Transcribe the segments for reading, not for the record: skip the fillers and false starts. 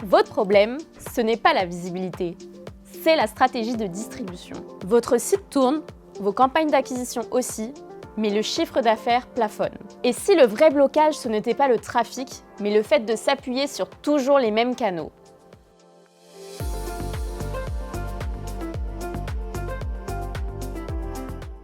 Votre problème, ce n'est pas la visibilité, c'est la stratégie de distribution. Votre site tourne, vos campagnes d'acquisition aussi, mais le chiffre d'affaires plafonne. Et si le vrai blocage, ce n'était pas le trafic, mais le fait de s'appuyer sur toujours les mêmes canaux?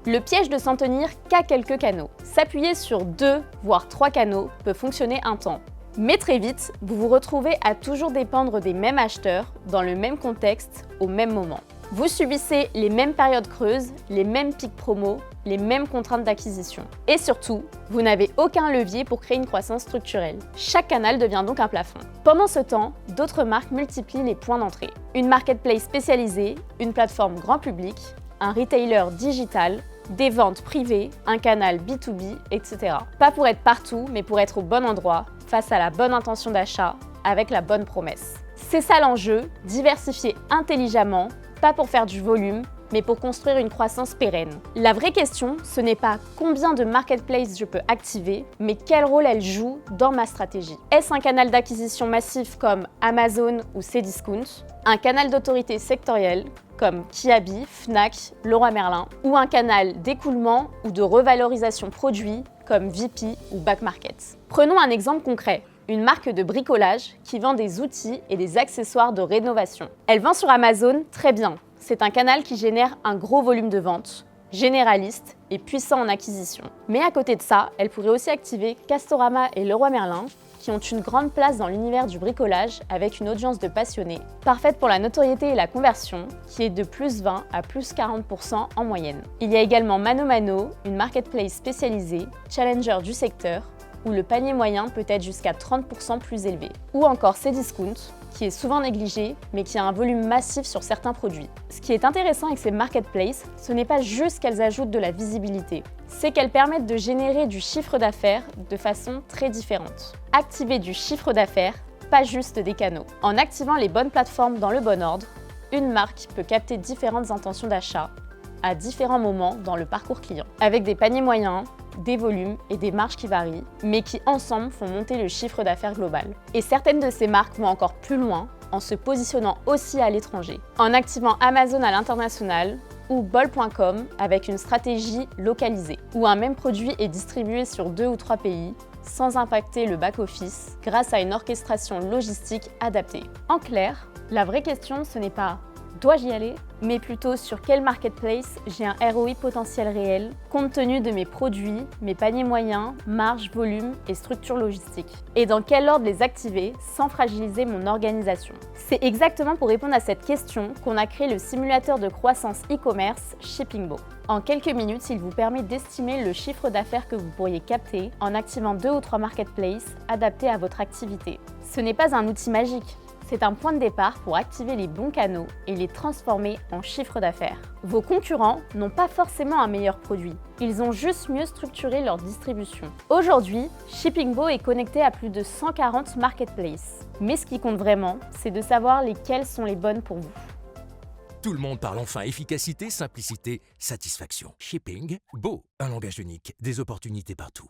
Le piège de s'en tenir qu'à quelques canaux. S'appuyer sur 2, voire 3 canaux peut fonctionner un temps. Mais très vite, vous vous retrouvez à toujours dépendre des mêmes acheteurs, dans le même contexte, au même moment. Vous subissez les mêmes périodes creuses, les mêmes pics promo, les mêmes contraintes d'acquisition. Et surtout, vous n'avez aucun levier pour créer une croissance structurelle. Chaque canal devient donc un plafond. Pendant ce temps, d'autres marques multiplient les points d'entrée. Une marketplace spécialisée, une plateforme grand public, un retailer digital, des ventes privées, un canal B2B, etc. Pas pour être partout, mais pour être au bon endroit, face à la bonne intention d'achat, avec la bonne promesse. C'est ça l'enjeu, diversifier intelligemment, pas pour faire du volume, mais pour construire une croissance pérenne. La vraie question, ce n'est pas combien de marketplaces je peux activer, mais quel rôle elles jouent dans ma stratégie. Est-ce un canal d'acquisition massif comme Amazon ou Cdiscount, un canal d'autorité sectorielle comme Kiabi, Fnac, Leroy Merlin, ou un canal d'écoulement ou de revalorisation produit comme VP ou Back Market. Prenons un exemple concret. Une marque de bricolage qui vend des outils et des accessoires de rénovation. Elle vend sur Amazon, très bien. C'est un canal qui génère un gros volume de ventes, généraliste et puissant en acquisition. Mais à côté de ça, elle pourrait aussi activer Castorama et Leroy Merlin, qui ont une grande place dans l'univers du bricolage avec une audience de passionnés, parfaite pour la notoriété et la conversion, qui est de plus 20 à plus 40% en moyenne. Il y a également ManoMano, une marketplace spécialisée, challenger du secteur, où le panier moyen peut être jusqu'à 30% plus élevé. Ou encore Cdiscount, qui est souvent négligé, mais qui a un volume massif sur certains produits. Ce qui est intéressant avec ces marketplaces, ce n'est pas juste qu'elles ajoutent de la visibilité, c'est qu'elles permettent de générer du chiffre d'affaires de façon très différente. Activer du chiffre d'affaires, pas juste des canaux. En activant les bonnes plateformes dans le bon ordre, une marque peut capter différentes intentions d'achat à différents moments dans le parcours client, avec des paniers moyens, des volumes et des marges qui varient, mais qui ensemble font monter le chiffre d'affaires global. Et certaines de ces marques vont encore plus loin en se positionnant aussi à l'étranger, en activant Amazon à l'international ou bol.com avec une stratégie localisée, où un même produit est distribué sur 2 ou 3 pays sans impacter le back-office grâce à une orchestration logistique adaptée. En clair, la vraie question, ce n'est pas dois-je y aller, mais plutôt sur quel marketplace j'ai un ROI potentiel réel, compte tenu de mes produits, mes paniers moyens, marge, volume et structure logistique. Et dans quel ordre les activer sans fragiliser mon organisation. C'est exactement pour répondre à cette question qu'on a créé le simulateur de croissance e-commerce Shippingbo. En quelques minutes, il vous permet d'estimer le chiffre d'affaires que vous pourriez capter en activant 2 ou 3 marketplaces adaptés à votre activité. Ce n'est pas un outil magique. C'est un point de départ pour activer les bons canaux et les transformer en chiffre d'affaires. Vos concurrents n'ont pas forcément un meilleur produit, ils ont juste mieux structuré leur distribution. Aujourd'hui, Shippingbo est connecté à plus de 140 marketplaces. Mais ce qui compte vraiment, c'est de savoir lesquelles sont les bonnes pour vous. Tout le monde parle enfin efficacité, simplicité, satisfaction. Shipping, beau, un langage unique, des opportunités partout.